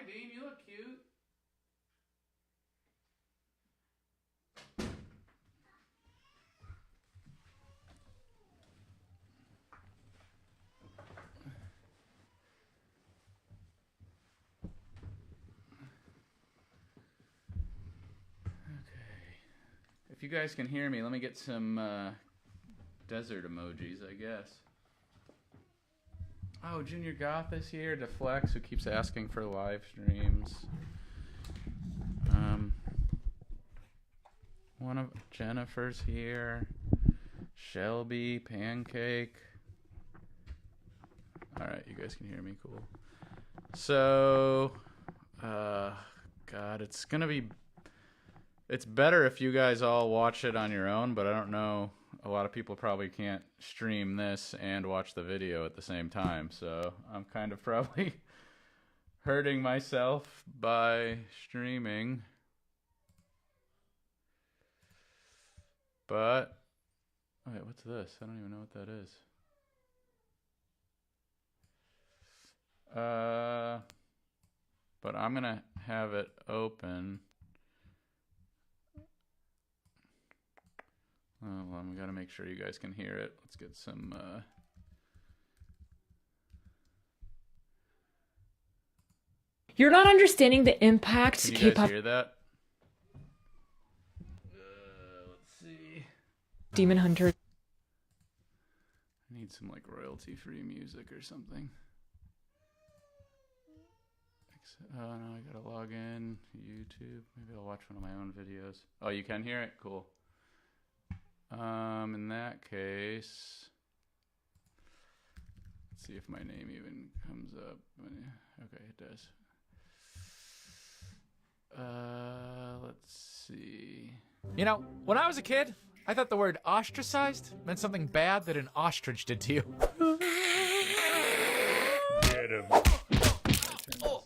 Dean. You look cute. If you guys can hear me, let me get some desert emojis, I guess. Oh, Junior Goth is here. Deflex, who keeps asking for live streams. One of Jennifer's here. Shelby, Pancake. All right, you guys can hear me. Cool. So, God, it's gonna be. It's better if you guys all watch it on your own, but I don't know. A lot of people probably can't stream this and watch the video at the same time, so I'm kind of probably hurting myself by streaming. But, wait, what's this? I don't even know what that is. But I'm gonna have it open. Oh, well, we gotta make sure you guys can hear it. Let's get some, You're not understanding the impact Can you K-pop guys hear that? Let's see. Demon Hunter. I need some, like, royalty-free music or something. Oh, no, I gotta log in. YouTube. Maybe I'll watch one of my own videos. Oh, you can hear it? Cool. In that case, let's see if my name even comes up. Okay, it does. Let's see. You know, when I was a kid, I thought the word ostracized meant something bad that an ostrich did to you. Get him.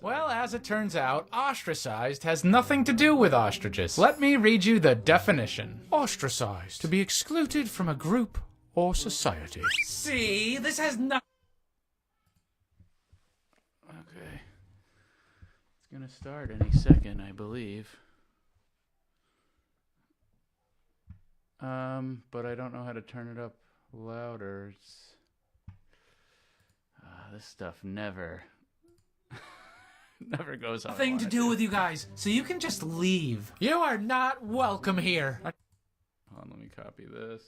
Well, as it turns out, ostracized has nothing to do with ostriches. Let me read you the definition. Ostracized, to be excluded from a group or society. See, this has nothing. Okay. It's gonna start any second, I believe. But I don't know how to turn it up louder. It's... this stuff never goes on. Nothing to do with you guys, so you can just leave. You are not welcome here. Hold on, let me copy this.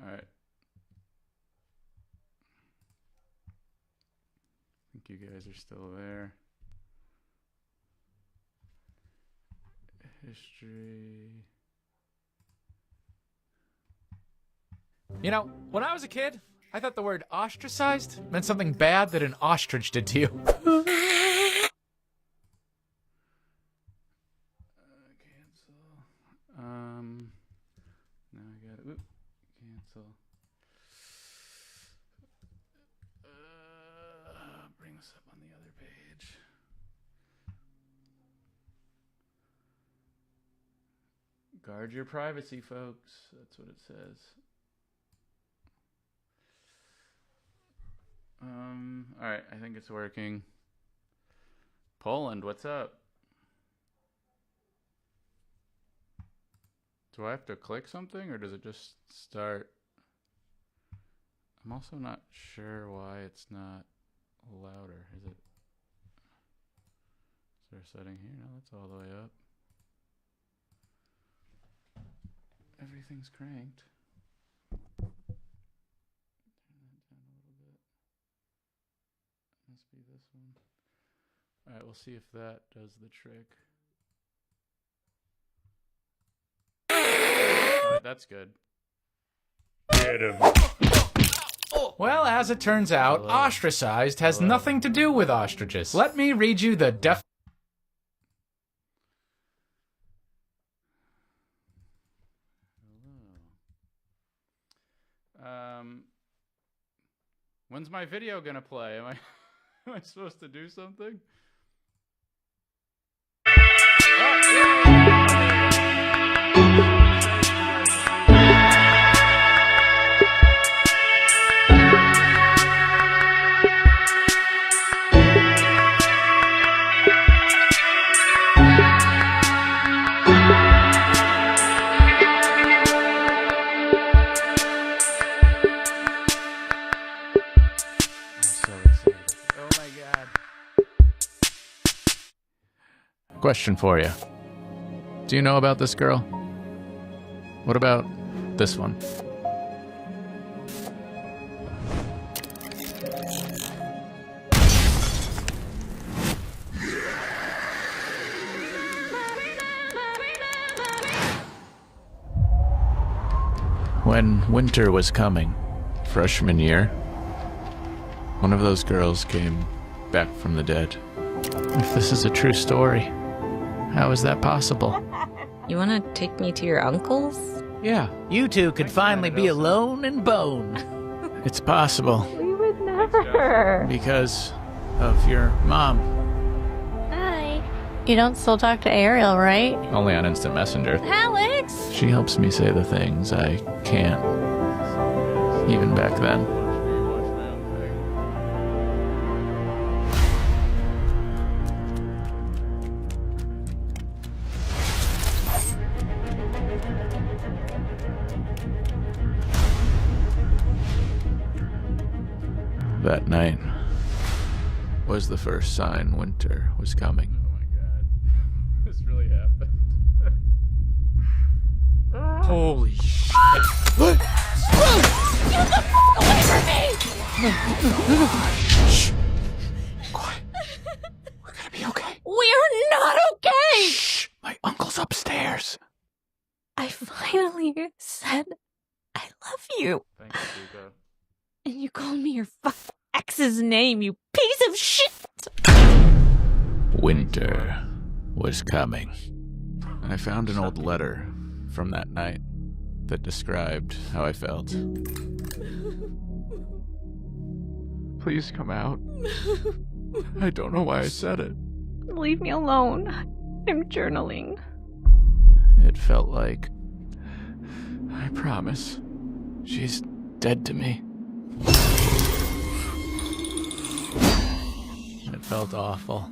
All right. I think you guys are still there. History. You know, when I was a kid, I thought the word ostracized meant something bad that an ostrich did to you. Cancel. Now I got it. Cancel. Bring this up on the other page. Guard your privacy, folks. That's what it says. All right, I think it's working. Poland, what's up? Do I have to click something or does it just start? I'm also not sure why it's not louder. Is there a setting here? No, that's all the way up. Everything's cranked. Must be this one. All right, we'll see if that does the trick. All right, that's good. Get him. Well, as it turns out, ostracized has nothing to do with ostriches. Let me read you the When's my video gonna play? Am I supposed to do something? Question for you. Do you know about this girl? What about this one? When winter was coming, freshman year, one of those girls came back from the dead. If this is a true story, how is that possible? You want to take me to your uncle's? Yeah, You two could finally be alone and bone. it's possible We would never. because of your mom. Hi. You don't still talk to Ariel, right? Only on Instant Messenger. Alex! She helps me say the things I can't, even back then. That night was the first sign winter was coming. Oh my god. This really happened. Holy shit. Quiet. We're gonna be okay. We're not okay! Shh. My uncle's upstairs. I finally said I love you. Thank you, Duco. And you called me your ex's name, you piece of shit! Winter was coming. I found an old letter from that night that described how I felt. Please come out. I don't know why I said it. Leave me alone. I'm journaling. It felt like, I promise, she's dead to me. It felt awful.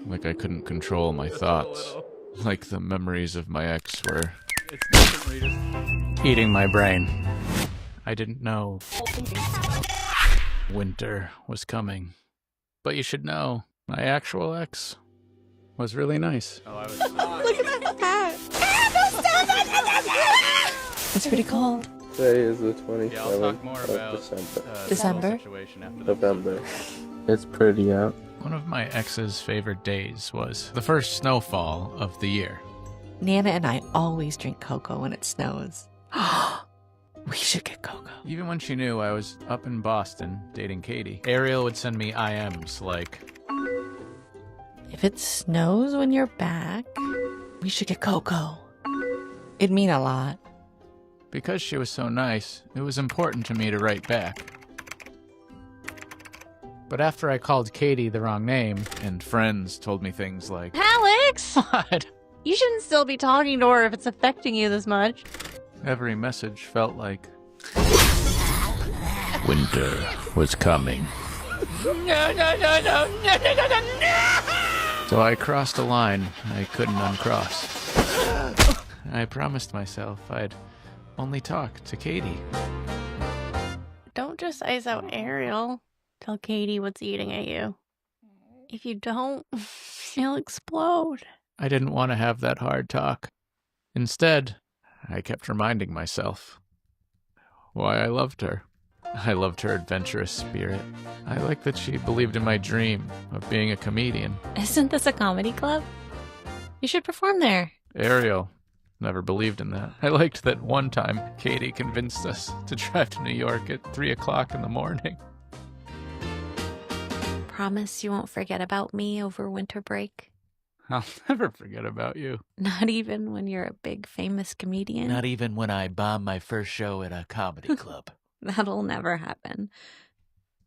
Like I couldn't control my thoughts. Like the memories of my ex were It's definitely just... eating my brain. I didn't know winter was coming. But you should know, my actual ex was really nice. Oh, I was... It's pretty cold. Today is the 27th Yeah, I'll talk more of about December. December? situation after the November. It's pretty out. One of my ex's favorite days was the first snowfall of the year. Nana and I always drink cocoa when it snows. We should get cocoa. Even when she knew I was up in Boston dating Katie, Ariel would send me IMs like, If it snows when you're back, we should get cocoa. It'd mean a lot. because she was so nice, it was important to me to write back. But after I called Katie the wrong name, and friends told me things like, Alex! "What?" You shouldn't still be talking to her if it's affecting you this much. Every message felt like winter was coming. So I crossed a line I couldn't uncross. I promised myself I'd only talk to Katie. Don't just ice out Ariel. Tell Katie what's eating at you. If you don't, you'll explode. I didn't want to have that hard talk. Instead, I kept reminding myself why I loved her. I loved her adventurous spirit. I liked that she believed in my dream of being a comedian. Isn't this a comedy club? You should perform there. Ariel never believed in that. I liked that one time Katie convinced us to drive to New York at 3 o'clock in the morning. Promise you won't forget about me over winter break? I'll never forget about you. Not even when you're a big famous comedian? Not even when I bomb my first show at a comedy club. That'll never happen.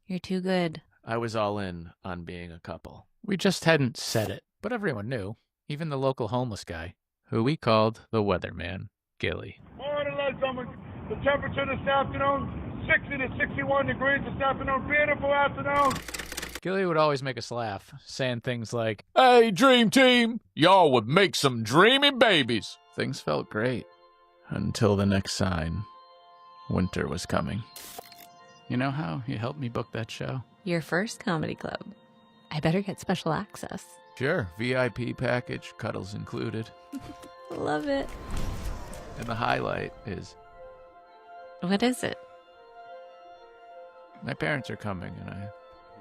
You're too good. I was all in on being a couple. We just hadn't said it, but everyone knew. Even the local homeless guy, who we called the weatherman, Gilly. Morning, ladies and gentlemen. The temperature this afternoon, 60 to 61 degrees this afternoon. Beautiful afternoon. Gilly would always make us laugh, saying things like, "Hey, Dream Team, y'all would make some dreamy babies." Things felt great until the next sign. Winter was coming. You know how he helped me book that show? Your first comedy club. I better get special access. Sure, VIP package, cuddles included. Love it. And the highlight is What is it? my parents are coming, and I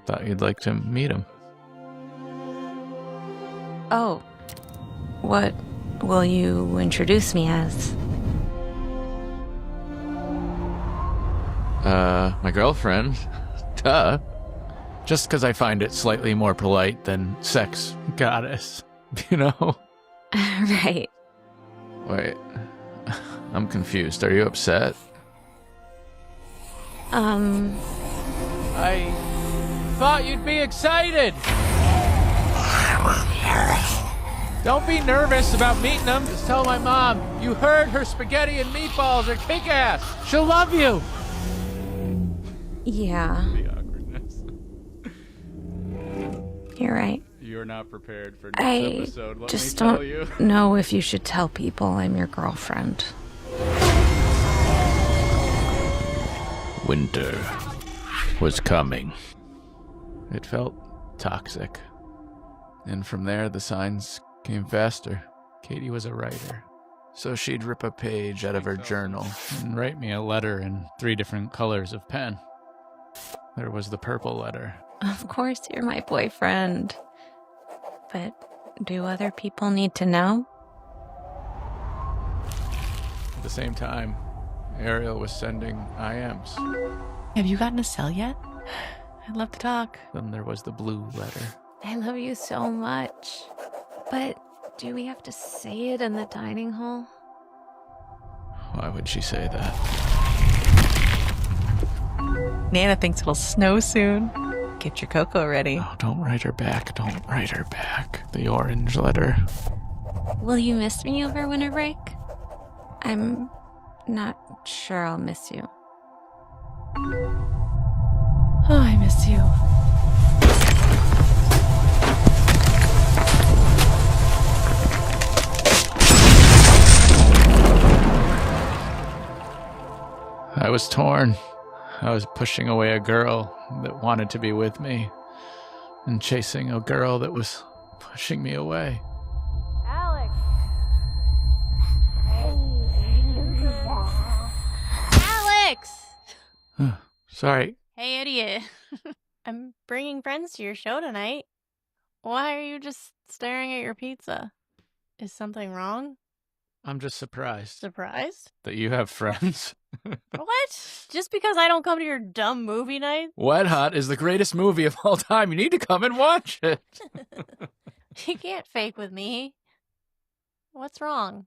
thought you'd like to meet them. Oh. What will you introduce me as? My girlfriend. Duh. Just because I find it slightly more polite than sex goddess, you know? Right. Wait, I'm confused. Are you upset? I thought you'd be excited. Don't be nervous about meeting them. Just tell my mom you heard her spaghetti and meatballs are kick-ass. She'll love you. Yeah, The awkwardness. you're right. You're not prepared for next I episode. Let just me tell don't you. know if you should tell people I'm your girlfriend. Winter was coming. It felt toxic. And from there, the signs came faster. Katie was a writer. So she'd rip a page out of her journal and write me a letter in 3 different colors of pen. There was the purple letter. Of course, you're my boyfriend. But do other people need to know? At the same time, Ariel was sending IMs. Have you gotten a cell yet? I'd love to talk. Then there was the blue letter. I love you so much. But do we have to say it in the dining hall? Why would she say that? Nana thinks it'll snow soon. Get your cocoa ready. Oh, don't write her back. Don't write her back. The orange letter. Will you miss me over winter break? I'm not sure I'll miss you. Oh, I miss you. I was torn. I was pushing away a girl that wanted to be with me and chasing a girl that was pushing me away. Alex! Alex! Sorry. Hey, idiot. I'm bringing friends to your show tonight. Why are you just staring at your pizza? Is something wrong? I'm just surprised Surprised? that you have friends. What? Just because I don't come to your dumb movie night? Wet Hot is the greatest movie of all time. You need to come and watch it. You can't fake with me. What's wrong?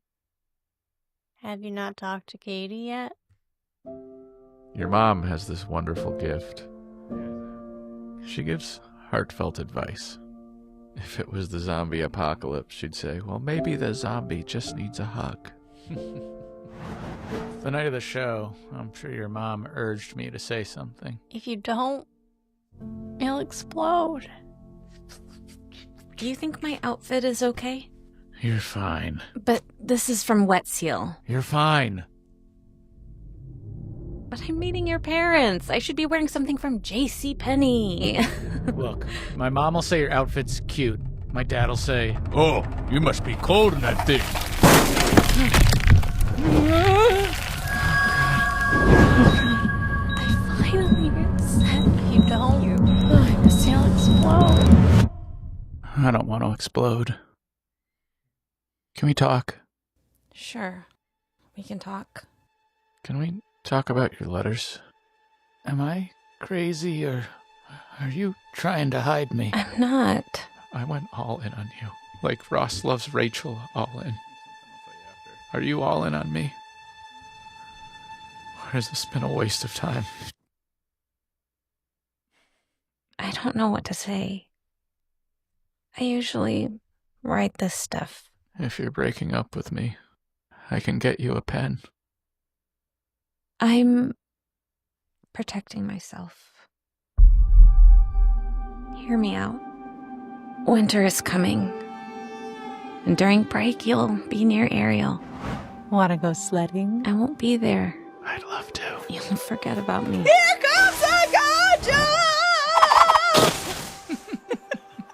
Have you not talked to Katie yet? Your mom has this wonderful gift. She gives heartfelt advice. If it was the zombie apocalypse, she'd say, well, maybe the zombie just needs a hug. The night of the show, I'm sure your mom urged me to say something. If you don't, you'll explode. Do you think my outfit is okay? You're fine. But this is from Wet Seal. You're fine. But I'm meeting your parents. I should be wearing something from JCPenney. Look, my mom will say your outfit's cute. My dad'll say, oh, you must be cold in that thing. I finally said If you don't, you'll explode. I don't want to explode. Can we talk? Sure. We can talk. Can we talk about your letters? Am I crazy, or are you trying to hide me? I'm not. I went all in on you. Like Ross loves Rachel all in. Are you all in on me? Or has this been a waste of time? I don't know what to say. I usually write this stuff. If you're breaking up with me, I can get you a pen. I'm protecting myself. Hear me out. Winter is coming. And during break, you'll be near Ariel. Want to go sledding? I won't be there. I'd love to. You'll forget about me. Here comes the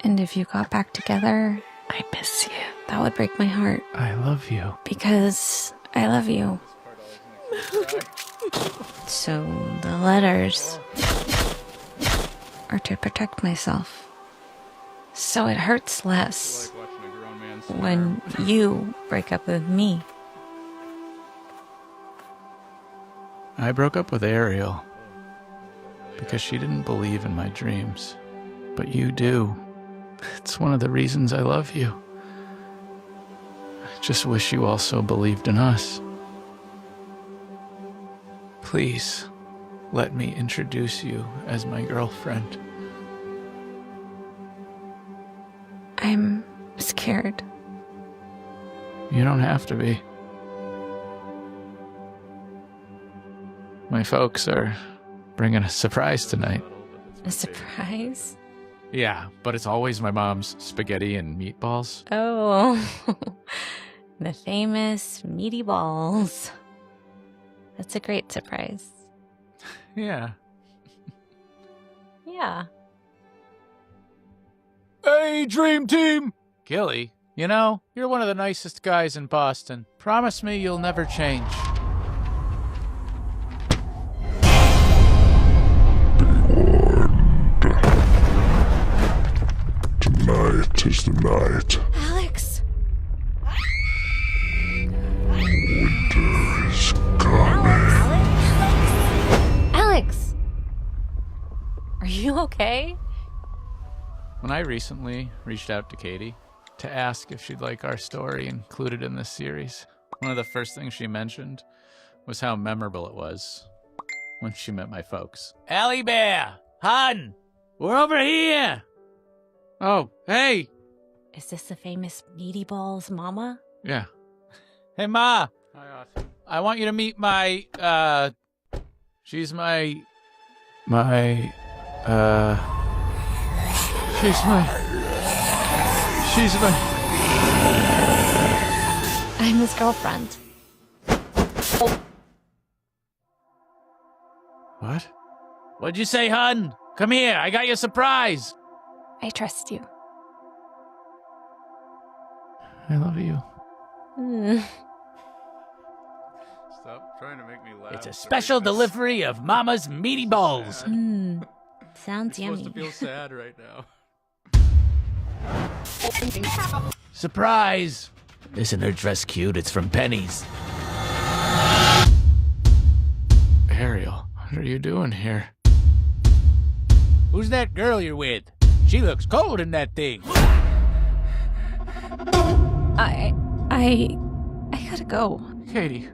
And if you got back together, I miss you. That would break my heart. I love you. Because I love you. So the letters are to protect myself. So it hurts less Like watching a grown man when you break up with me. I broke up with Ariel because she didn't believe in my dreams. But you do. It's one of the reasons I love you. I just wish you also believed in us. Please, let me introduce you as my girlfriend. I'm scared. You don't have to be. My folks are bringing a surprise tonight. A surprise? Yeah, but it's always my mom's spaghetti and meatballs. Oh, the famous meaty balls. That's a great surprise. Yeah. Yeah. Hey, Dream Team! Gilly, you know, you're one of the nicest guys in Boston. Promise me you'll never change. Tonight is the night. Alex! Winter is coming. Alex! Are you okay? When I recently reached out to Katie to ask if she'd like our story included in this series, one of the first things she mentioned was how memorable it was when she met my folks. Allie Bear! Hun! We're over here! Oh, hey! Is this the famous meaty balls mama? Yeah. Hey, Ma! Hi, Austin. I want you to meet my, she's my, I'm his girlfriend. What? What'd you say, hun? Come here, I got you a surprise! I trust you. I love you. Stop trying to make me laugh. It's a special delivery of Mama's meaty balls. Sounds I'm yummy. supposed to feel sad right now. Surprise! Isn't her dress cute? It's from Penny's. Ariel, what are you doing here? Who's that girl you're with? She looks cold in that thing. I gotta go. Katie,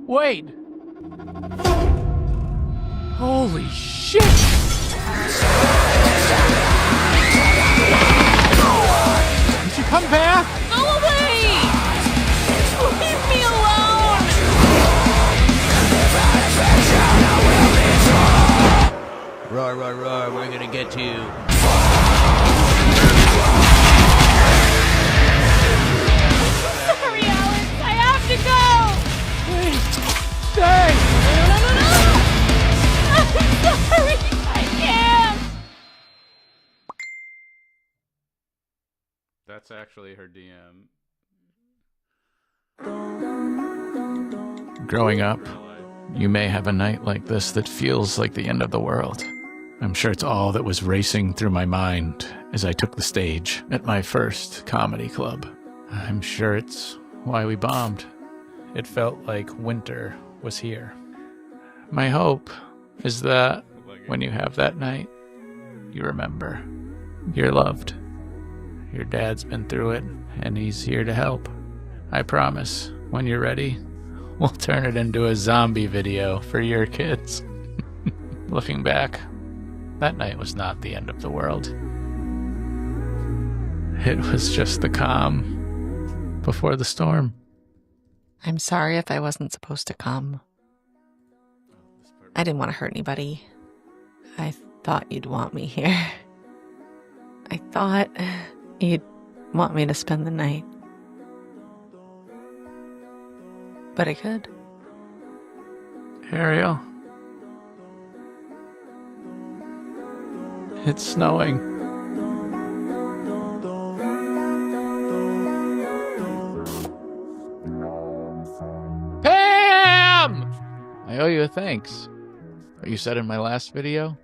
wait! Holy shit! Did you come back? Go away! Leave me alone! Roar, roar, roar, we're gonna get you. Sorry, Alex. I have to go. Stay! No. I'm sorry. I can't. That's actually her DM. Growing up, you may have a night like this that feels like the end of the world. I'm sure it's all that was racing through my mind as I took the stage at my first comedy club. I'm sure it's why we bombed. It felt like winter was here. My hope is that when you have that night, you remember you're loved. Your dad's been through it, and he's here to help. I promise, when you're ready, we'll turn it into a zombie video for your kids. Looking back, that night was not the end of the world. It was just the calm before the storm. I'm sorry if I wasn't supposed to come. I didn't want to hurt anybody. I thought you'd want me here. I thought you'd want me to spend the night. But I could. Ariel. It's snowing. I owe you a thanks. What you said in my last video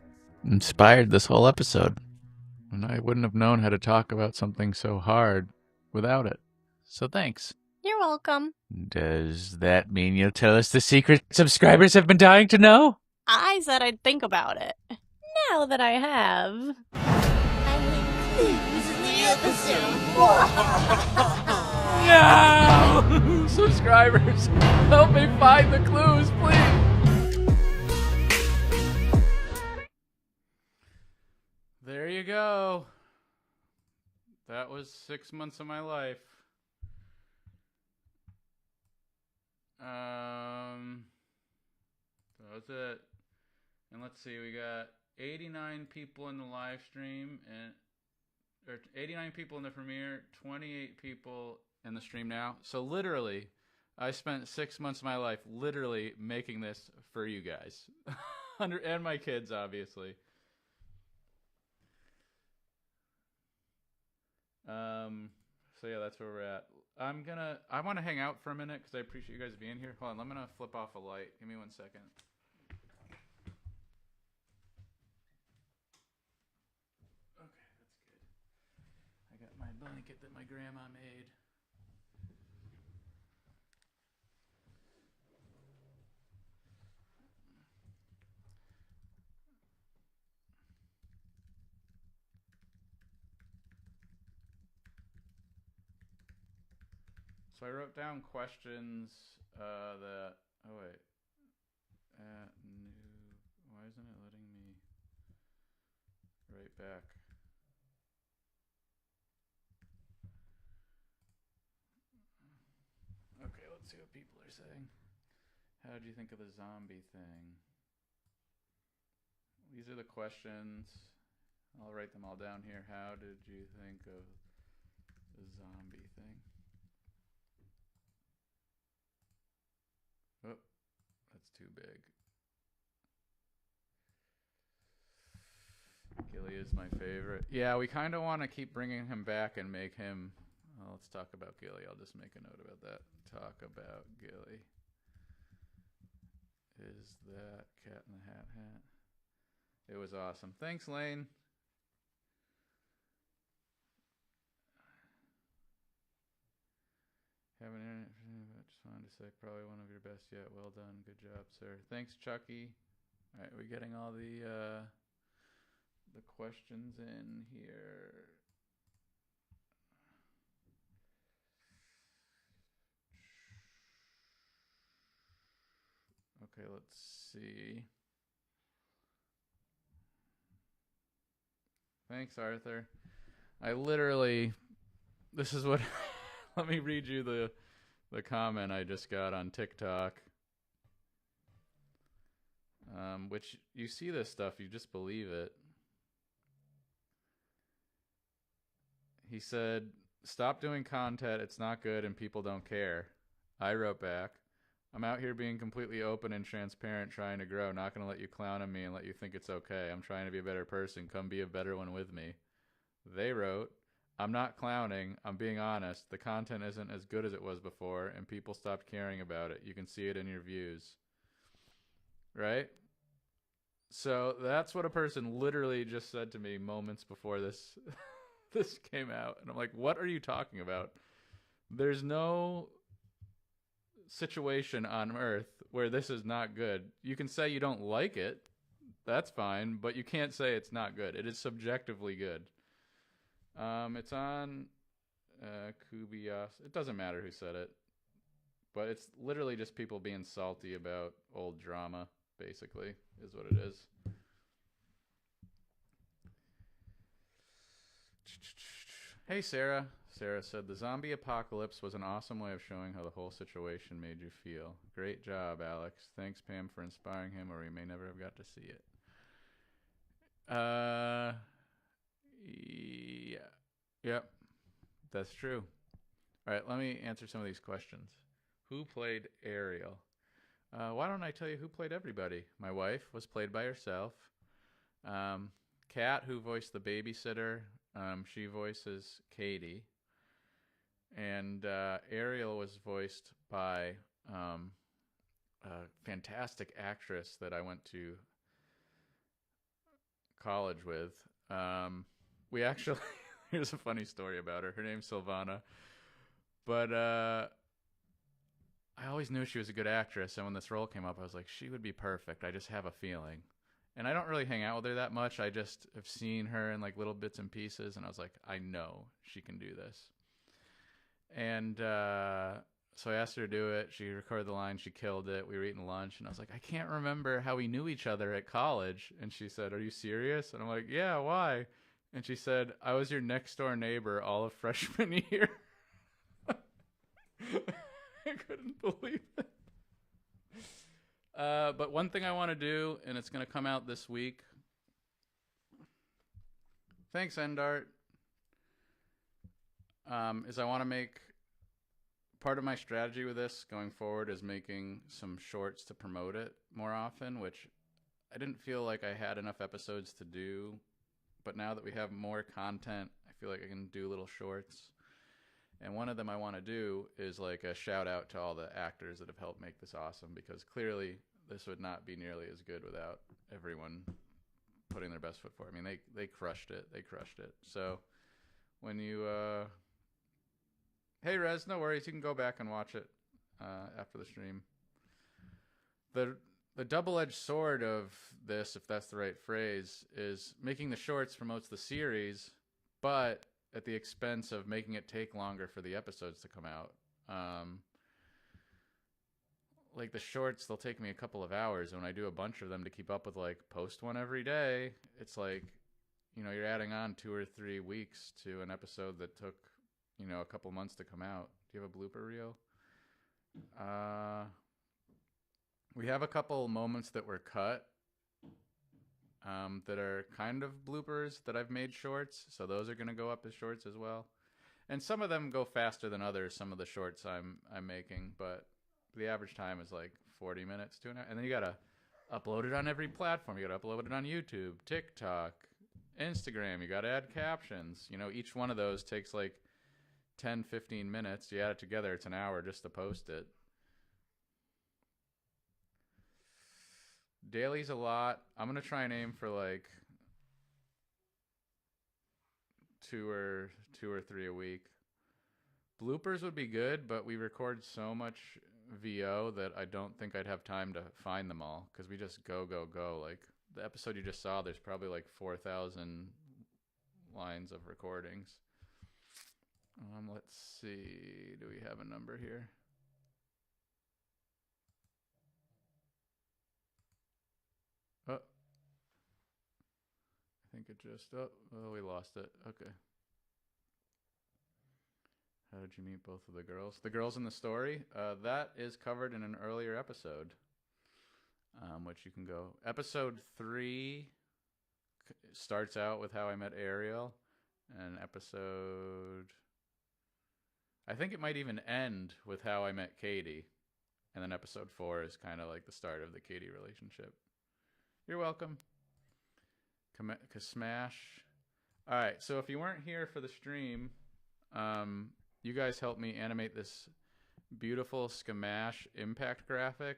inspired this whole episode. And I wouldn't have known how to talk about something so hard without it. So thanks. You're welcome. Does that mean you'll tell us the secret subscribers have been dying to know? I said I'd think about it. Now that I have. I include the episode. No! Subscribers, help me find the clues, please. There you go. That was 6 months of my life. That was it. And let's see, we got 89 people in the live stream, or 89 people in the premiere, 28 people in the stream now. So literally, I spent 6 months of my life literally making this for you guys. And my kids, obviously. So yeah, that's where we're at. I want to hang out for a minute because I appreciate you guys being here. Hold on, I'm gonna flip off a light. Give me 1 second. Okay, that's good. I got my blanket that my grandma made. So I wrote down questions that, oh wait, why isn't it letting me write back? Okay, let's see what people are saying. How did you think of the zombie thing? These are the questions. I'll write them all down here. How did you think of the zombie thing? Oh, that's too big. Gilly is my favorite. Yeah, we kind of want to keep bringing him back and make him... Well, let's talk about Gilly. I'll just make a note about that. Talk about Gilly. Is that Cat in the Hat hat? It was awesome. Thanks, Lane. Haven't internet, but just wanted to say probably one of your best yet. Well done. Good job, sir. Thanks, Chucky. All right, we're getting all the questions in here. Okay, let's see. Thanks, Arthur. I literally, this is what, let me read you the comment I just got on TikTok. Which, you see this stuff, you just believe it. He said, stop doing content, it's not good and people don't care. I wrote back, I'm out here being completely open and transparent, trying to grow, not going to let you clown on me and let you think it's okay. I'm trying to be a better person. Come be a better one with me. They wrote, I'm not clowning. I'm being honest. The content isn't as good as it was before, and people stopped caring about it. You can see it in your views. Right? So that's what a person literally just said to me moments before this this came out. And I'm like, what are you talking about? There's no situation on Earth where this is not good. You can say you don't like it. That's fine. But you can't say it's not good. It is subjectively good. It's on Kubias. It doesn't matter who said it. But it's literally just people being salty about old drama, basically, is what it is. Hey, Sarah. Sarah said, the zombie apocalypse was an awesome way of showing how the whole situation made you feel. Great job, Alex. Thanks, Pam, for inspiring him, or we may never have got to see it. Yeah. Yep. That's true. All right, let me answer some of these questions. Who played Ariel? Why don't I tell you who played everybody? My wife was played by herself. Kat, who voiced the babysitter, she voices Katie. And Ariel was voiced by a fantastic actress that I went to college with. We actually, here's a funny story about her. Her name's Silvana. But I always knew she was a good actress, and when this role came up, I was like, she would be perfect. I just have a feeling. And I don't really hang out with her that much. I just have seen her in like little bits and pieces, and I was like, I know she can do this. And so I asked her to do it. She recorded the line. She killed it. We were eating lunch, and I was like, I can't remember how we knew each other at college. And she said, are you serious? And I'm like, yeah, why? And she said, I was your next door neighbor all of freshman year. I couldn't believe it. But one thing I want to do, and it's going to come out this week. Thanks, Endart. Is I want to make, part of my strategy with this going forward is making some shorts to promote it more often, which I didn't feel like I had enough episodes to do. But now that we have more content, I feel like I can do little shorts. And one of them I want to do is like a shout out to all the actors that have helped make this awesome, because clearly this would not be nearly as good without everyone putting their best foot forward. I mean, they crushed it. They crushed it. So when you, hey Rez, no worries. You can go back and watch it after the stream. The double-edged sword of this, if that's the right phrase, is making the shorts promotes the series, but at the expense of making it take longer for the episodes to come out. Like the shorts, they'll take me a couple of hours. When I do a bunch of them to keep up with, like, post one every day, it's like, you know, you're adding on 2 or 3 weeks to an episode that took, you know, a couple months to come out. Do you have a blooper reel? We have a couple moments that were cut that are kind of bloopers that I've made shorts, so those are going to go up as shorts as well. And some of them go faster than others, some of the shorts I'm making, but the average time is like 40 minutes to an hour. And then you got to upload it on every platform. You got to upload it on YouTube, TikTok, Instagram. You got to add captions. You know, each one of those takes like 10, 15 minutes. You add it together, it's an hour just to post it. Daily's a lot. I'm going to try and aim for like two or 3 a week. Bloopers would be good, but we record so much VO that I don't think I'd have time to find them all, because we just go. Like the episode you just saw, there's probably like 4,000 lines of recordings. Let's see. Do we have a number here? Oh, I think it just, oh, we lost it. Okay. How did you meet both of the girls? The girls in the story? That is covered in an earlier episode, which you can go. Episode 3 starts out with how I met Ariel, and I think it might even end with how I met Katie, and then episode 4 is kind of like the start of the Katie relationship. You're welcome. Smash. All right, so if you weren't here for the stream, you guys helped me animate this beautiful Skamash impact graphic,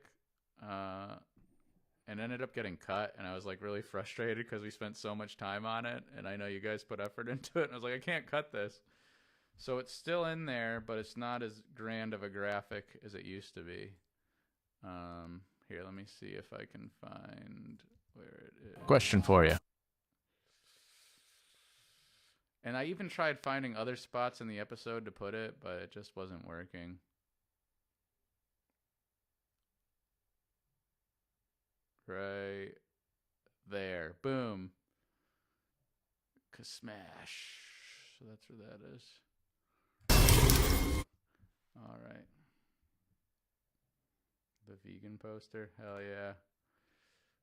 and ended up getting cut, and I was like really frustrated because we spent so much time on it, and I know you guys put effort into it, and I was like, I can't cut this. So it's still in there, but it's not as grand of a graphic as it used to be. Here, let me see if I can find where it is. Question for you. And I even tried finding other spots in the episode to put it, but it just wasn't working. Right there. Boom. Smash. So that's where that is. All right. The vegan poster. Hell yeah.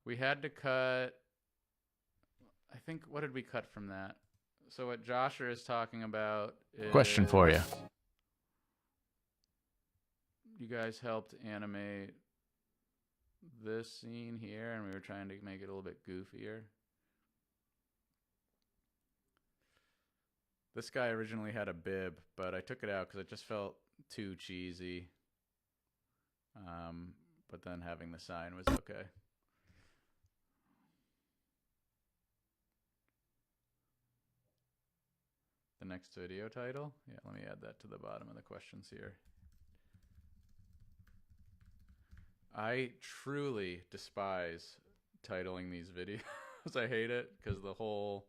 We had to cut, I think, what did we cut from that? So what Joshua is talking about is... Question for you. You guys helped animate this scene here, and we were trying to make it a little bit goofier. This guy originally had a bib, but I took it out because it just felt too cheesy. But then having the sign was okay. The next video title? Yeah, let me add that to the bottom of the questions here. I truly despise titling these videos. I hate it because the whole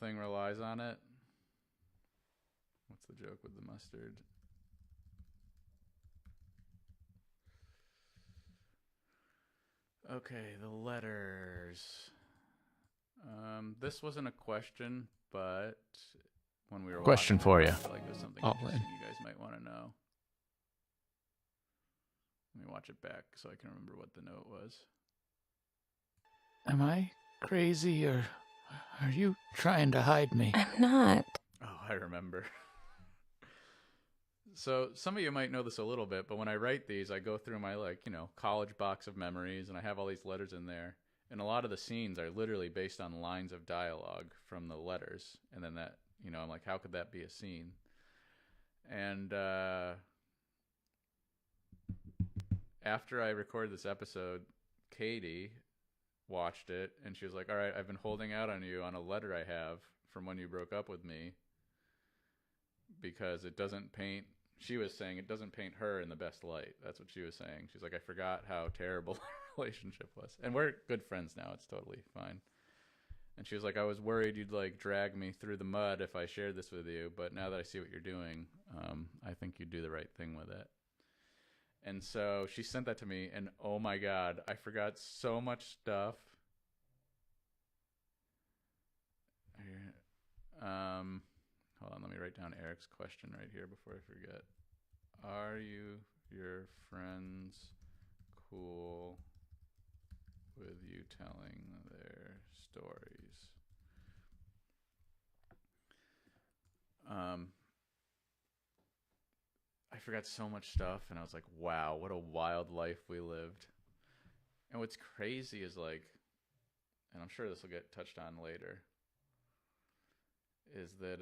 thing relies on it. What's the joke with the mustard? Okay, the letters. This wasn't a question, but when we were Question watching for it, you. I feel like there's something Oh, interesting you guys might want to know. Let me watch it back so I can remember what the note was. Am I crazy, or are you trying to hide me? I'm not. Oh, I remember. So some of you might know this a little bit, but when I write these, I go through my, like, you know, college box of memories, and I have all these letters in there. And a lot of the scenes are literally based on lines of dialogue from the letters. And then that, you know, I'm like, how could that be a scene? And after I recorded this episode, Katie watched it, and she was like, all right, I've been holding out on you on a letter I have from when you broke up with me, because it doesn't paint, she was saying it doesn't paint her in the best light. That's what she was saying. She's like, I forgot how terrible our relationship was. And we're good friends now. It's totally fine. And she was like, I was worried you'd like drag me through the mud if I shared this with you, but now that I see what you're doing, I think you'd do the right thing with it. And so she sent that to me, and oh my God, I forgot so much stuff. Hold on, let me write down Eric's question right here before I forget. Are you, your friends cool with you telling their stories? I forgot so much stuff, and I was like, wow, what a wild life we lived. And what's crazy is, like, and I'm sure this will get touched on later, is that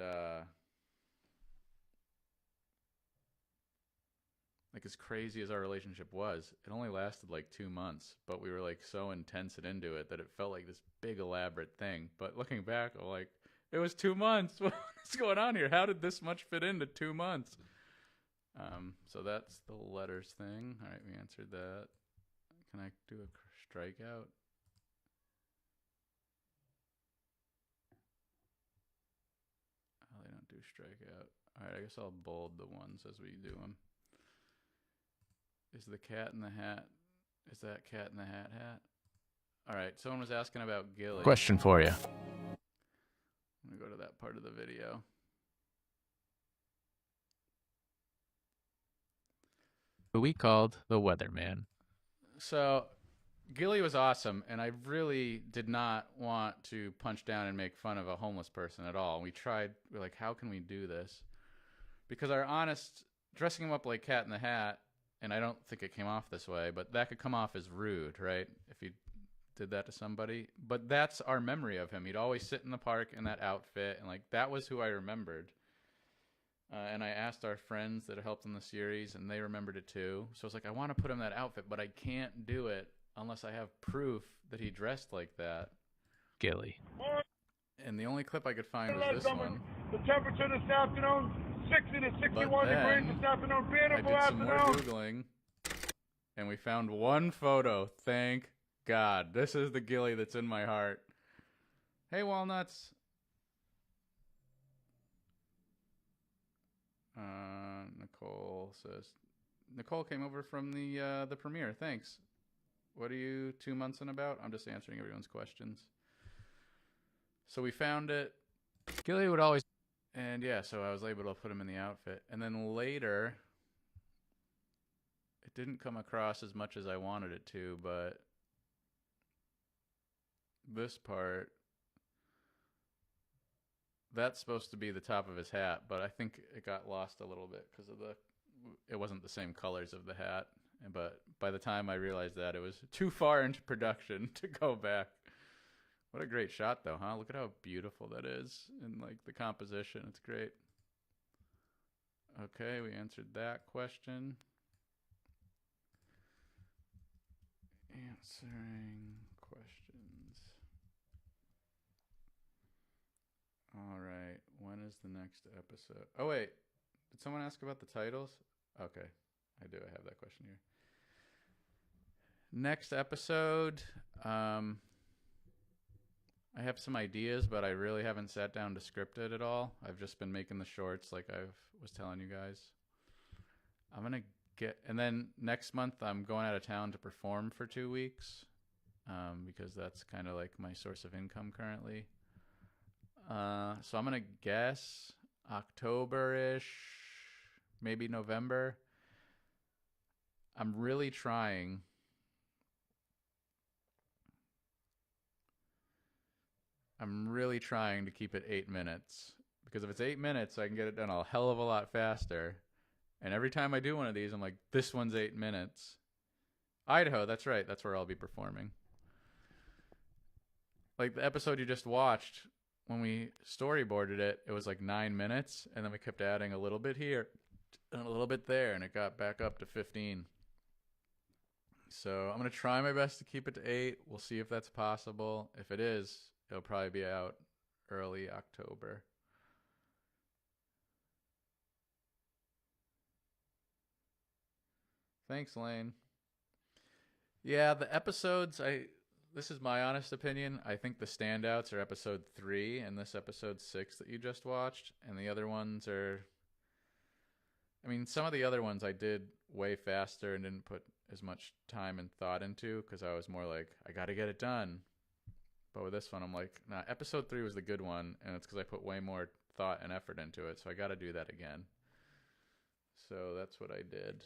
like, as crazy as our relationship was, it only lasted like 2 months, but we were like so intense and into it that it felt like this big elaborate thing. But looking back, I'm like, it was 2 months. What's going on here? How did this much fit into 2 months? So that's the letters thing. All right, we answered that. Can I do a strikeout? Oh, they don't do strikeout. All right, I guess I'll bold the ones as we do them. Is the cat in the hat? Is that cat in the hat? All right, someone was asking about Gilly. Question for you. I'm going to go to that part of the video. Who we called the Weatherman. So Gilly was awesome, and I really did not want to punch down and make fun of a homeless person at all. We were like, how can we do this? Because our honest, dressing him up like Cat in the Hat, and I don't think it came off this way, but that could come off as rude, right? If you did that to somebody. But that's our memory of him. He'd always sit in the park in that outfit, and like that was who I remembered. And I asked our friends that helped in the series, and they remembered it too. So I was like, I want to put him in that outfit, but I can't do it unless I have proof that he dressed like that. Gilly. And the only clip I could find was this one. The temperature this afternoon, 60 to 61 But degrees then this afternoon. I Beautiful did some more afternoon. Googling, and we found one photo. Thank God. This is the Gilly that's in my heart. Hey, Walnuts. Nicole says, Nicole came over from the premiere. Thanks. What are you 2 months in about? I'm just answering everyone's questions. So we found it. Gilly would always. And yeah, so I was able to put him in the outfit. And then later, it didn't come across as much as I wanted it to, but this part, that's supposed to be the top of his hat, but I think it got lost a little bit because it wasn't the same colors of the hat. But by the time I realized that, it was too far into production to go back. What a great shot, though, huh? Look at how beautiful that is, and like the composition. It's great. Okay, we answered that question. Answering questions. All right. When is the next episode? Oh, wait. Did someone ask about the titles? Okay. I do. I have that question here. Next episode. I have some ideas, but I really haven't sat down to script it at all. I've just been making the shorts like I was telling you guys. I'm going to and then next month I'm going out of town to perform for 2 weeks because that's kind of like my source of income currently. So I'm going to guess October-ish, maybe November. I'm really trying. To keep it 8 minutes, because if it's 8 minutes, I can get it done a hell of a lot faster. And every time I do one of these, I'm like, this one's 8 minutes. Idaho, that's right. That's where I'll be performing. Like the episode you just watched, when we storyboarded it, it was like 9 minutes. And then we kept adding a little bit here and a little bit there. And it got back up to 15. So I'm going to try my best to keep it to 8. We'll see if that's possible. If it is, it'll probably be out early October. Thanks, Lane. Yeah, the episodes, this is my honest opinion. I think the standouts are episode 3 and this episode 6 that you just watched. And the other ones are, I mean, some of the other ones I did way faster and didn't put as much time and thought into because I was more like, I got to get it done. But with this one, I'm like, nah, episode 3 was the good one. And it's because I put way more thought and effort into it. So I got to do that again. So that's what I did.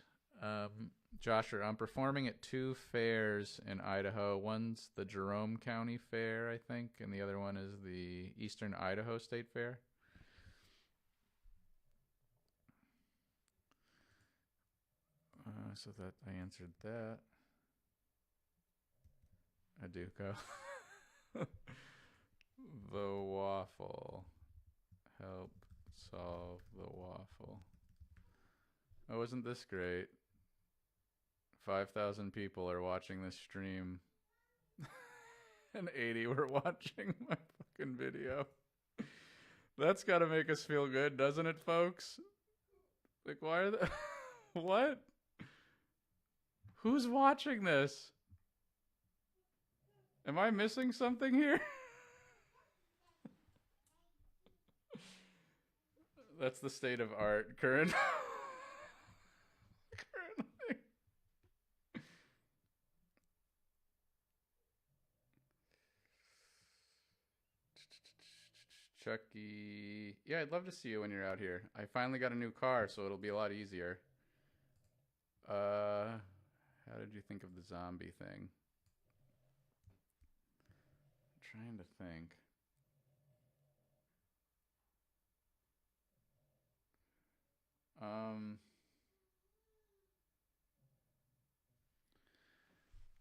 Joshua, I'm performing at 2 fairs in Idaho. One's the Jerome County Fair, I think, and the other one is the Eastern Idaho State Fair. So that I answered that. I do go. The waffle. Help solve the waffle. Oh, isn't this great? 5,000 people are watching this stream. And 80 were watching my fucking video. That's gotta make us feel good, doesn't it, folks? Like, why are they... What? Who's watching this? Am I missing something here? That's the state of art currently. Chucky. Yeah, I'd love to see you when you're out here. I finally got a new car, so it'll be a lot easier. How did you think of the zombie thing? I'm trying to think.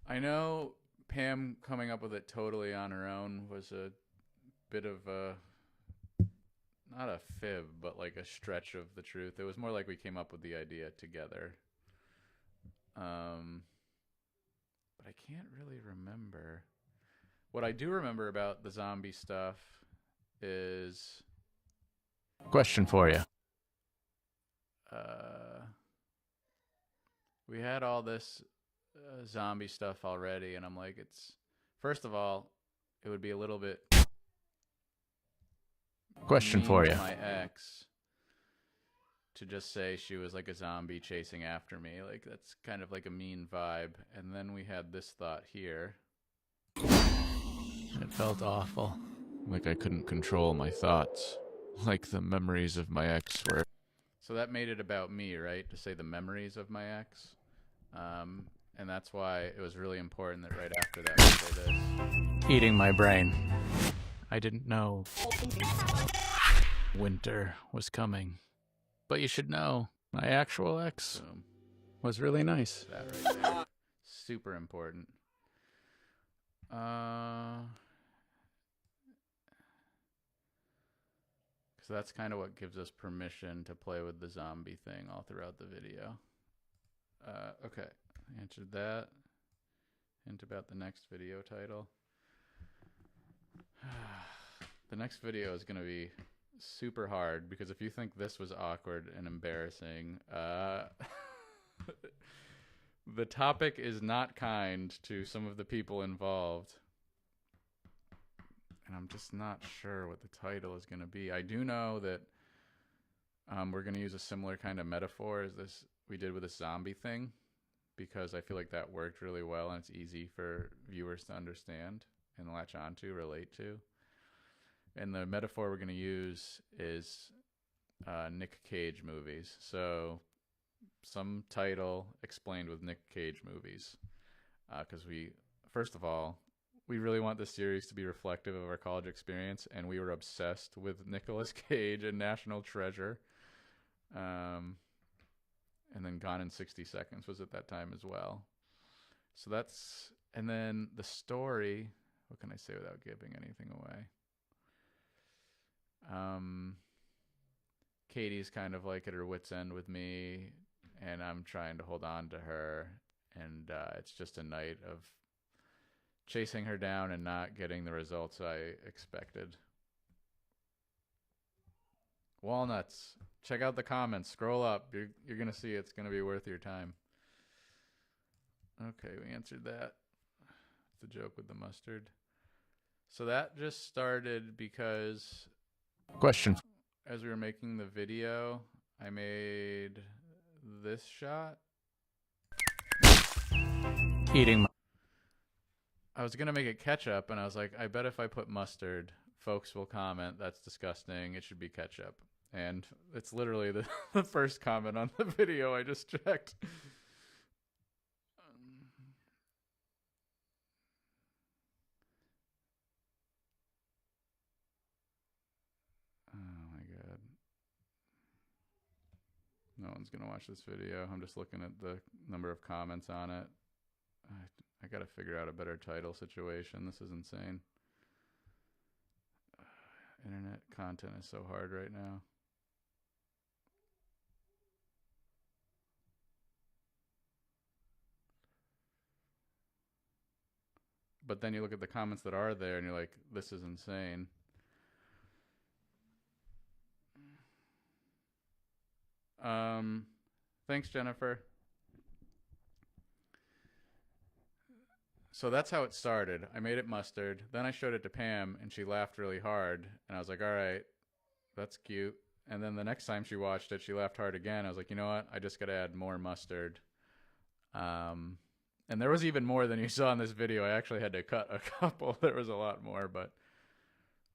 I know Pam coming up with it totally on her own was a bit of a, not a fib, but like a stretch of the truth. It was more like we came up with the idea together. But I can't really remember. What I do remember about the zombie stuff is... Question for you. We had all this zombie stuff already, and I'm like, it's... First of all, it would be a little bit... Question for you. My ex to just say she was like a zombie chasing after me. Like, that's kind of like a mean vibe. And then we had this thought here. It felt awful. Like I couldn't control my thoughts. Like the memories of my ex were... So that made it about me, right? To say the memories of my ex. And that's why it was really important that right after that we say this. Eating my brain. I didn't know winter was coming. But you should know, my actual ex was really nice. That right there. Super important. Because that's kind of what gives us permission to play with the zombie thing all throughout the video. Okay, answered that. hint about the next video title. The next video is going to be super hard because if you think this was awkward and embarrassing, the topic is not kind to some of the people involved. And I'm just not sure what the title is going to be. I do know that we're going to use a similar kind of metaphor as this we did with the zombie thing, because I feel like that worked really well and it's easy for viewers to understand and latch onto, relate to. And the metaphor we're going to use is Nick Cage movies. So some title explained with Nick Cage movies. Because first of all, we really want this series to be reflective of our college experience, and we were obsessed with Nicolas Cage and National Treasure. And then Gone in 60 Seconds was at that time as well. So and then the story, what can I say without giving anything away? Katie's kind of like at her wit's end with me, and I'm trying to hold on to her, and it's just a night of chasing her down and not getting the results I expected. Walnuts. Check out the comments. Scroll up. You're going to see it's going to be worth your time. Okay, we answered that. It's the joke with the mustard. So that just started because... Question. As we were making the video, I made this shot. Eating. I was going to make it ketchup, and I was like, I bet if I put mustard, folks will comment, that's disgusting, it should be ketchup. And it's literally the first comment on the video I just checked. Oh my god. No one's going to watch this video. I'm just looking at the number of comments on it. I got to figure out a better title situation. This is insane. Internet content is so hard right now. But then you look at the comments that are there and you're like, this is insane. Thanks, Jennifer. So that's how it started. I made it mustard. Then I showed it to Pam, and she laughed really hard. And I was like, all right, that's cute. And then the next time she watched it, she laughed hard again. I was like, you know what? I just got to add more mustard. And there was even more than you saw in this video. I actually had to cut a couple. There was a lot more, but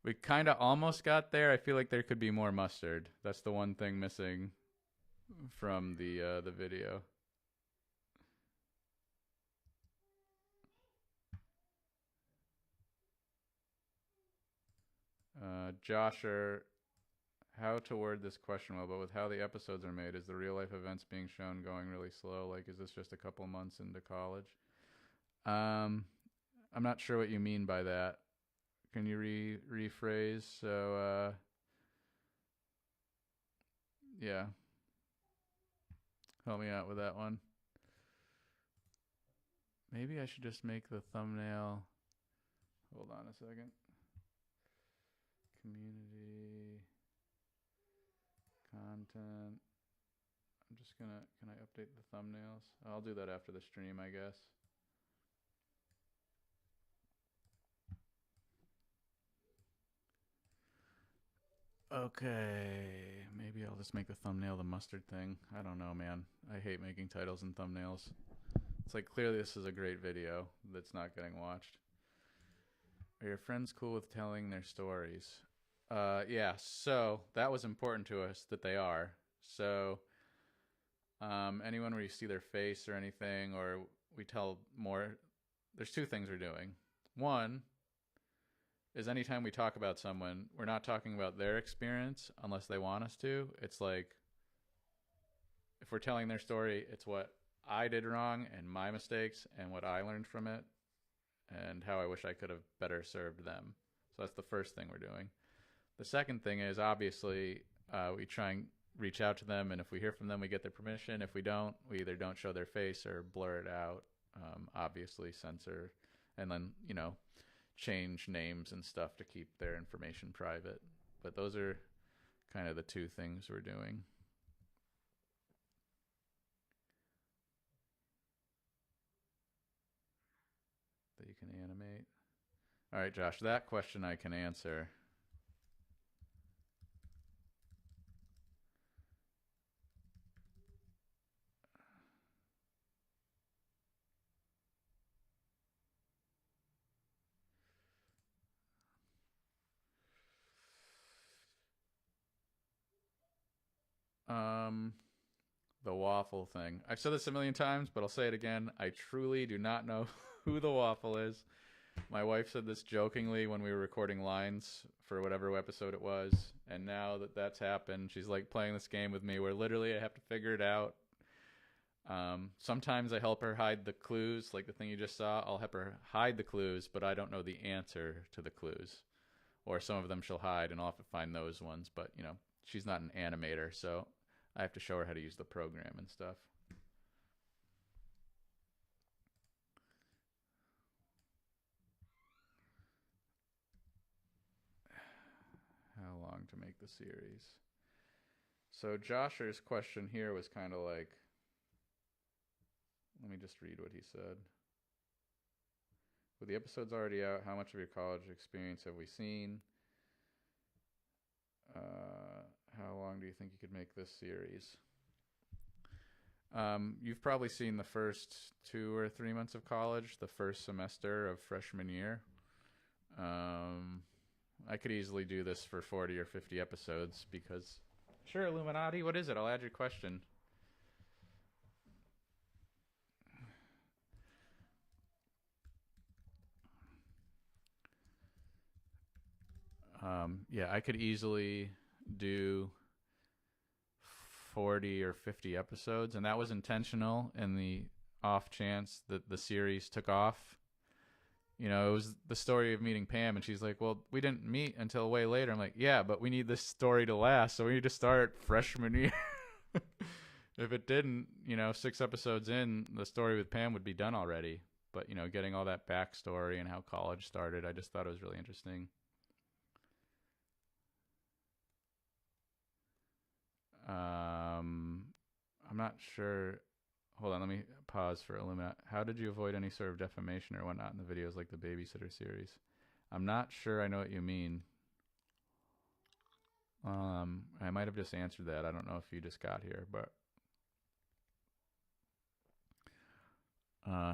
we kind of almost got there. I feel like there could be more mustard. That's the one thing missing from the video. Josher, how to word this question well, but with how the episodes are made, is the real life events being shown going really slow? Like, is this just a couple months into college? I'm not sure what you mean by that. Can you rephrase? So, yeah. Help me out with that one. Maybe I should just make the thumbnail. Hold on a second. Community content. I'm just gonna, can I update the thumbnails? I'll do that after the stream, I guess. Okay, maybe I'll just make the thumbnail the mustard thing. I don't know, man. I hate making titles and thumbnails. It's like, clearly this is a great video that's not getting watched. Are your friends cool with telling their stories? Yeah, so that was important to us that they are. So anyone where you see their face or anything, or we tell more, there's two things we're doing. One is anytime we talk about someone, we're not talking about their experience unless they want us to. It's like, if we're telling their story, it's what I did wrong and my mistakes and what I learned from it and how I wish I could have better served them. So that's the first thing we're doing. The second thing is, obviously, we try and reach out to them, and if we hear from them, we get their permission. If we don't, we either don't show their face or blur it out. obviously censor and then, you know, change names and stuff to keep their information private. But those are kind of the two things we're doing. That you can animate. All right, Josh, that question I can answer. The waffle thing. I've said this a million times, but I'll say it again. I truly do not know who the waffle is. My wife said this jokingly when we were recording lines for whatever episode it was. And now that that's happened, she's like playing this game with me where literally I have to figure it out. Sometimes I help her hide the clues, like the thing you just saw. I'll help her hide the clues, but I don't know the answer to the clues. Or some of them she'll hide, and I'll have to find those ones. But, you know, she's not an animator, so I have to show her how to use the program and stuff. How long to make the series? So Josher's question here was kind of like, let me just read what he said. With the episodes already out, how much of your college experience have we seen? How long do you think you could make this series? You've probably seen the first 2 or 3 months of college, the first semester of freshman year. I could easily do this for 40 or 50 episodes because... Sure, Illuminati, what is it? I'll add your question. Yeah, I could easily do 40 or 50 episodes, and that was intentional in the off chance that the series took off. You know, it was the story of meeting Pam, and she's like, well, we didn't meet until way later. I'm like, yeah, but we need this story to last, so we need to start freshman year. If it didn't, you know, 6 episodes in, the story with Pam would be done already. But, you know, getting all that backstory and how college started, I just thought it was really interesting. I'm not sure. Hold on, let me pause for Illumina. How did you avoid any sort of defamation or whatnot in the videos like the babysitter series? I'm not sure I know what you mean. I might have just answered that. I don't know if you just got here, but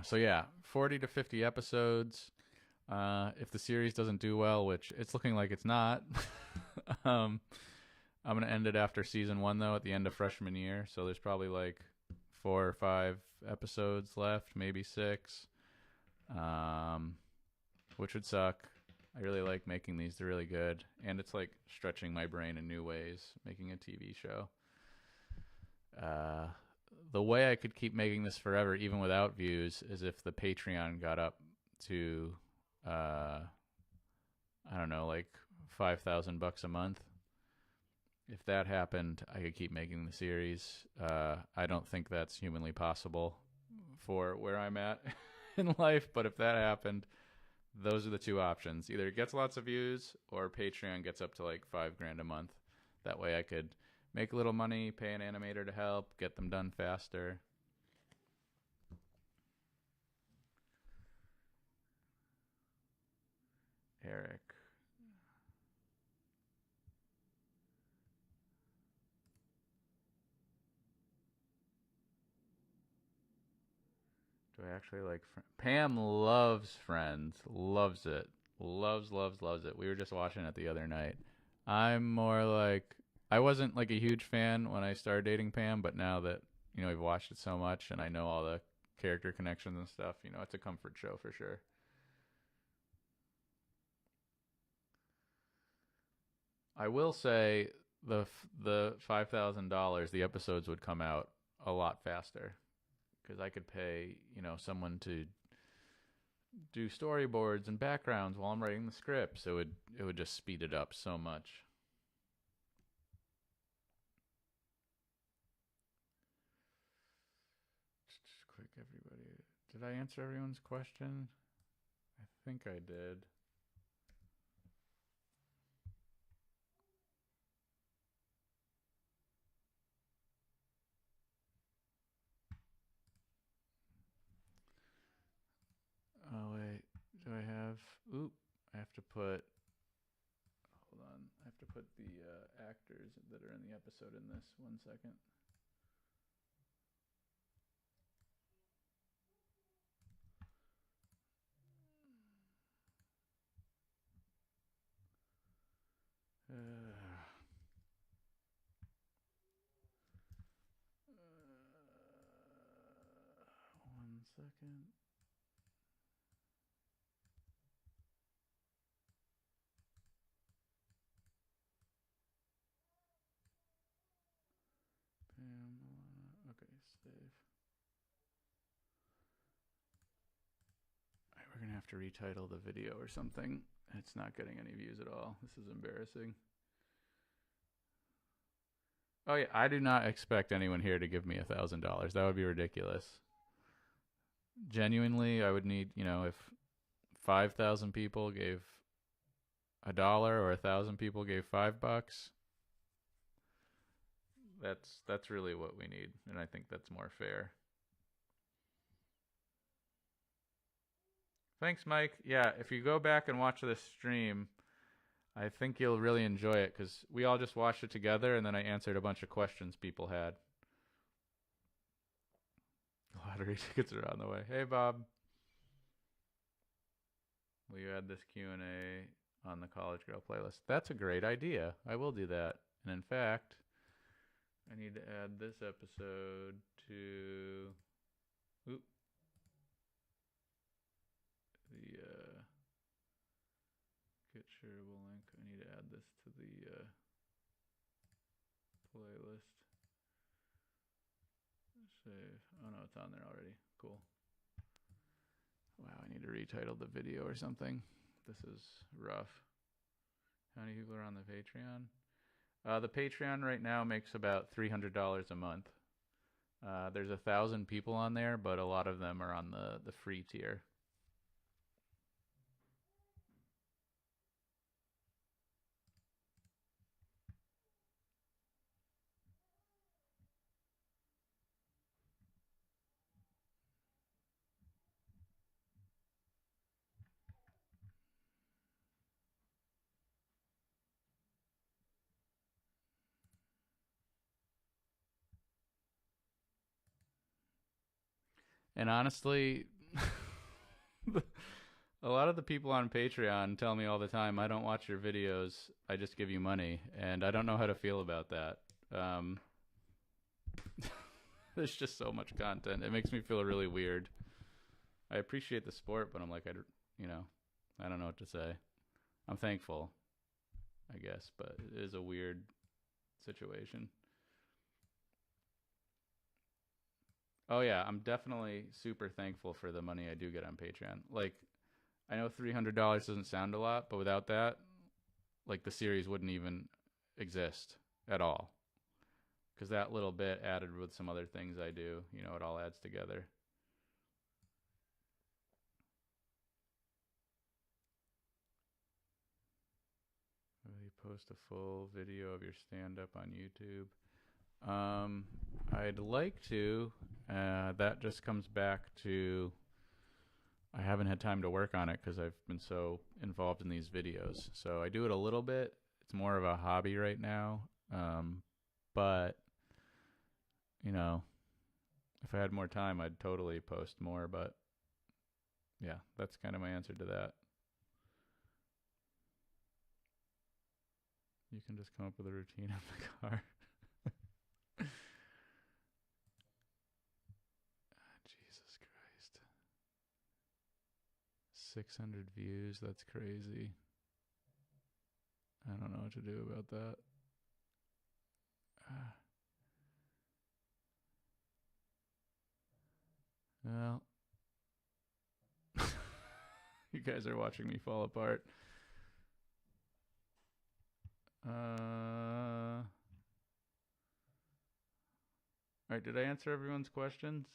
so yeah, 40 to 50 episodes. If the series doesn't do well, which it's looking like it's not, I'm going to end it after season 1 though, at the end of freshman year. So there's probably like 4 or 5 episodes left, maybe 6, which would suck. I really like making these. They're really good. And it's like stretching my brain in new ways, making a TV show. The way I could keep making this forever, even without views, is if the Patreon got up to, I don't know, like $5,000 a month. If that happened, I could keep making the series. I don't think that's humanly possible for where I'm at in life, but if that happened, those are the 2 options. Either it gets lots of views or Patreon gets up to like $5,000 a month. That way I could make a little money, pay an animator to help, get them done faster. Eric. Do I actually like Pam loves Friends. Loves it. Loves it. We were just watching it the other night. I'm more like, I wasn't like a huge fan when I started dating Pam, but now that, you know, we've watched it so much and I know all the character connections and stuff, you know, it's a comfort show for sure. I will say the $5,000, the episodes would come out a lot faster. Because I could pay, you know, someone to do storyboards and backgrounds while I'm writing the script. So it would just speed it up so much. Just click everybody. Did I answer everyone's question? I think I did. Oh wait, do I have? Oop, I have to put. Hold on, I have to put the actors that are in the episode in this. 1 second. Uh, 1 second. Pamela. Okay, save. All right, we're gonna have to retitle the video or something. It's not getting any views at all. This is embarrassing. Oh yeah, I do not expect anyone here to give me $1,000. That would be ridiculous. Genuinely, I would need, if 5,000 people gave $1 or 1,000 people gave $5, that's really what we need, and I think that's more fair. Thanks, Mike. Yeah, if you go back and watch this stream, I think you'll really enjoy it because we all just watched it together, and then I answered a bunch of questions people had. Lottery tickets are on the way. Hey, Bob. Will you add this Q&A on the College Girl playlist? That's a great idea. I will do that. And in fact, I need to add this episode to the get shareable link. I need to add this to the playlist. Save. Oh no, it's on there already. Cool. Wow, I need to retitle the video or something. This is rough. How many people are on the Patreon? The Patreon right now makes about $300 a month. There's 1,000 people on there, but a lot of them are on the free tier. And honestly, a lot of the people on Patreon tell me all the time, I don't watch your videos, I just give you money. And I don't know how to feel about that. There's just so much content. It makes me feel really weird. I appreciate the sport, but I'm like, I don't know what to say. I'm thankful, I guess, but it is a weird situation. Oh yeah, I'm definitely super thankful for the money I do get on Patreon. Like, I know $300 doesn't sound a lot, but without that, like, the series wouldn't even exist at all. Because that little bit added with some other things I do, it all adds together. Will you post a full video of your stand-up on YouTube? I'd like to. That just comes back to I haven't had time to work on it because I've been so involved in these videos. So I do it a little bit. It's more of a hobby right now. But, if I had more time, I'd totally post more. But, yeah, that's kind of my answer to that. You can just come up with a routine in the car. Jesus Christ. 600 views, that's crazy. I don't know what to do about that. Well, you guys are watching me fall apart. All right, did I answer everyone's questions?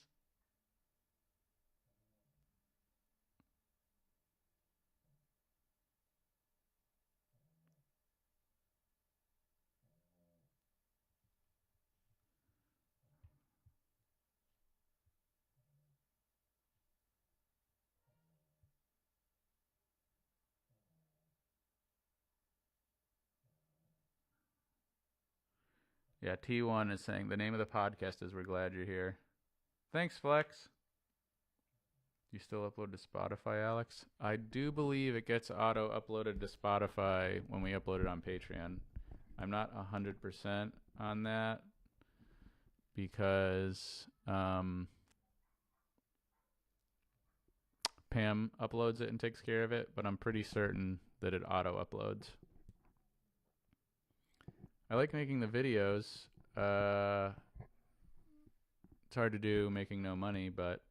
Yeah, T1 is saying the name of the podcast is We're Glad You're Here. Thanks, Flex. You still upload to Spotify, Alex? I do believe it gets auto-uploaded to Spotify when we upload it on Patreon. I'm not 100% on that because Pam uploads it and takes care of it, but I'm pretty certain that it auto-uploads. I like making the videos. It's hard to do making no money, but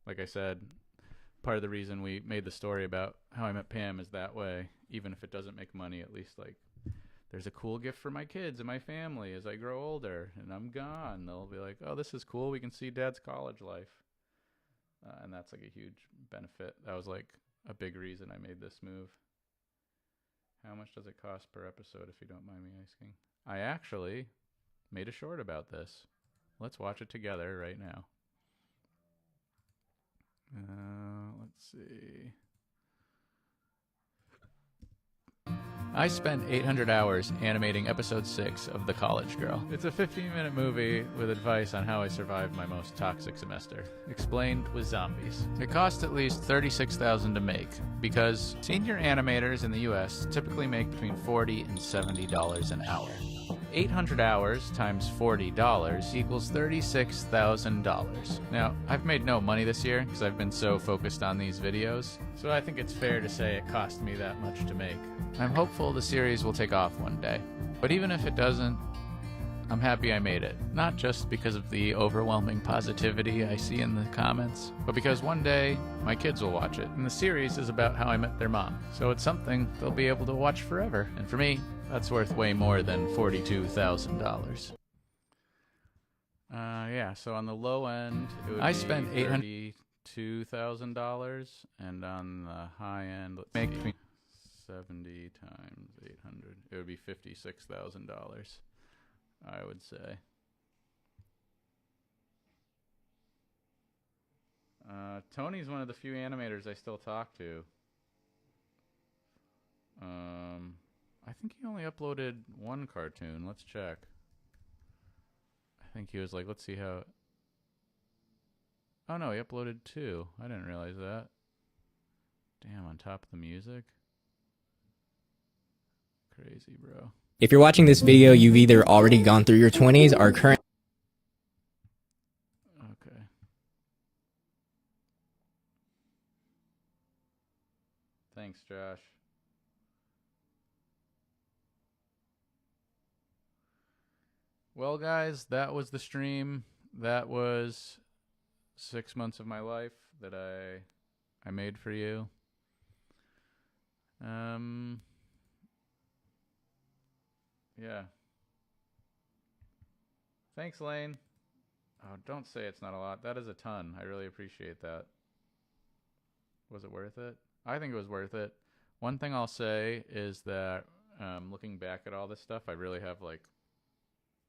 like I said, part of the reason we made the story about how I met Pam is that way. Even if it doesn't make money, at least like there's a cool gift for my kids and my family as I grow older and I'm gone. They'll be like, oh, this is cool. We can see Dad's college life. And that's like a huge benefit. That was like a big reason I made this move. How much does it cost per episode, if you don't mind me asking? I actually made a short about this. Let's watch it together right now. Let's see. I spent 800 hours animating episode 6 of The College Girl. It's a 15-minute movie with advice on how I survived my most toxic semester. Explained with zombies. It cost at least $36,000 to make because senior animators in the US typically make between $40 and $70 an hour. 800 hours times $40 equals $36,000. Now, I've made no money this year because I've been so focused on these videos, so I think it's fair to say it cost me that much to make. I'm hopeful the series will take off one day, but even if it doesn't, I'm happy I made it. Not just because of the overwhelming positivity I see in the comments, but because one day my kids will watch it, and the series is about how I met their mom, so it's something they'll be able to watch forever, and for me, that's worth way more than $42,000. Yeah, so on the low end, it would be $32,000, and on the high end, let's see, 70 times 800, it would be $56,000, I would say. Tony's one of the few animators I still talk to. I think he only uploaded one cartoon. Let's check. I think he was like, let's see how... Oh no, he uploaded 2. I didn't realize that. Damn, on top of the music? Crazy, bro. If you're watching this video, you've either already gone through your 20s or current... Okay. Thanks, Josh. Well, guys, that was the stream. That was 6 months of my life that I made for you. Yeah. Thanks, Lane. Oh, don't say it's not a lot. That is a ton. I really appreciate that. Was it worth it? I think it was worth it. One thing I'll say is that looking back at all this stuff, I really have like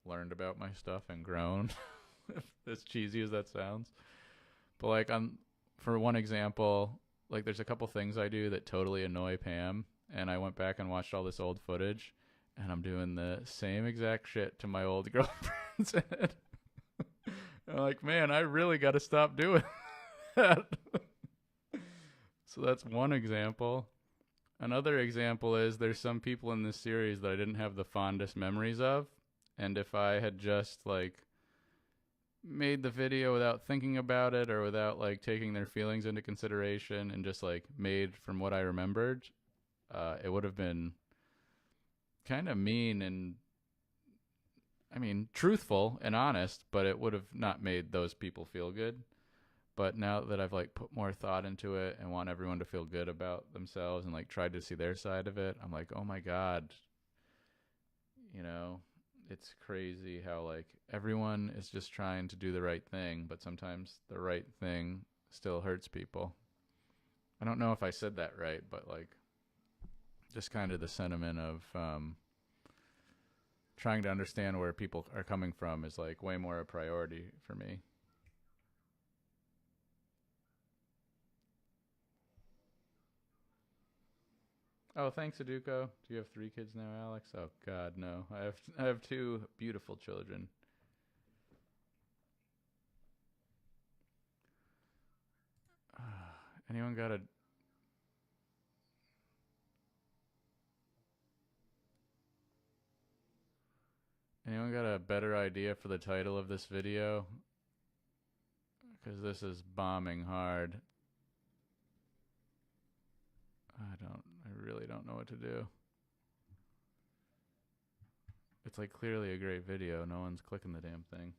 learned about my stuff and grown. As cheesy as that sounds, but like for one example, like there's a couple things I do that totally annoy Pam, and I went back and watched all this old footage, and I'm doing the same exact shit to my old girlfriends. I'm like, man, I really got to stop doing that. So that's one example. Another example is there's some people in this series that I didn't have the fondest memories of. And if I had just like made the video without thinking about it or without like taking their feelings into consideration and just like made from what I remembered, it would have been kind of mean and, I mean, truthful and honest, but it would have not made those people feel good. But now that I've like put more thought into it and want everyone to feel good about themselves and like tried to see their side of it, I'm like, oh my God, you know, it's crazy how like everyone is just trying to do the right thing, but sometimes the right thing still hurts people. I don't know if I said that right, but like just kind of the sentiment of trying to understand where people are coming from is like way more a priority for me. Oh, thanks, Aduko. Do you have 3 kids now, Alex? Oh God, no. I have 2 beautiful children. Anyone got a better idea for the title of this video? Because this is bombing hard. I really don't know what to do. It's like clearly a great video. No one's clicking the damn thing.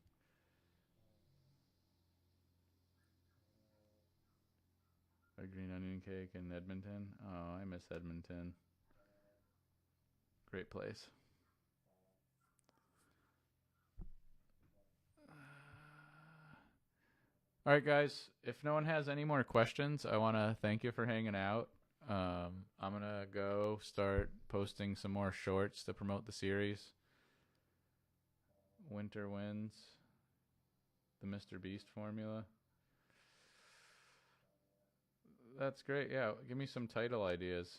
A green onion cake in Edmonton. Oh, I miss Edmonton. Great place. All right, guys. If no one has any more questions, I want to thank you for hanging out. I'm going to go start posting some more shorts to promote the series. Winter Winds. The Mr. Beast formula. That's great. Yeah, give me some title ideas.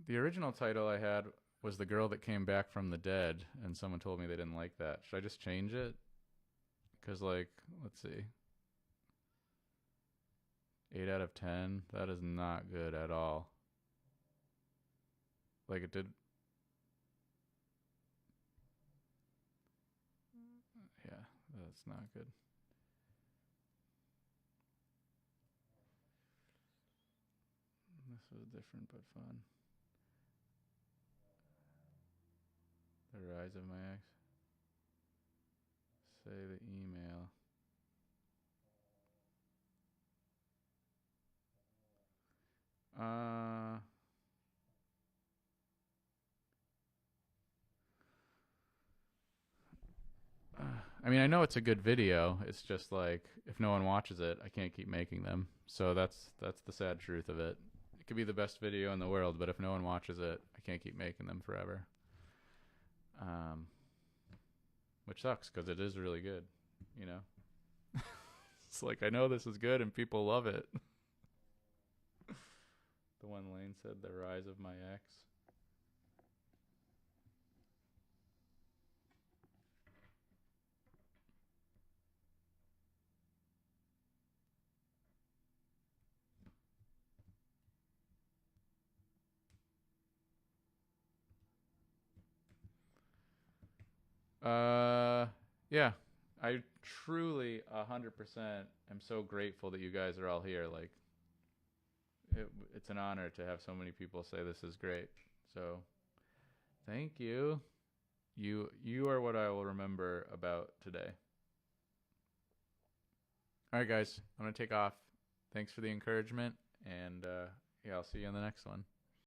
The original title I had was The Girl That Came Back from the Dead, and someone told me they didn't like that. Should I just change it? Because, like, let's see. 8 out of 10. That is not good at all. Like, it did. Yeah, that's not good. This was different but fun. The Rise of My Ex. Say the email. I mean, I know it's a good video. It's just like, if no one watches it, I can't keep making them. So that's the sad truth of it. It could be the best video in the world, but if no one watches it, I can't keep making them forever. Which sucks, because it is really good, you know? It's like, I know this is good and people love it. The one Lane said, The Rise of My Ex. Yeah, I truly 100% am so grateful that you guys are all here. Like, it's an honor to have so many people say this is great. So, thank you. You are what I will remember about today. All right, guys, I'm gonna take off. Thanks for the encouragement, and yeah, I'll see you on the next one.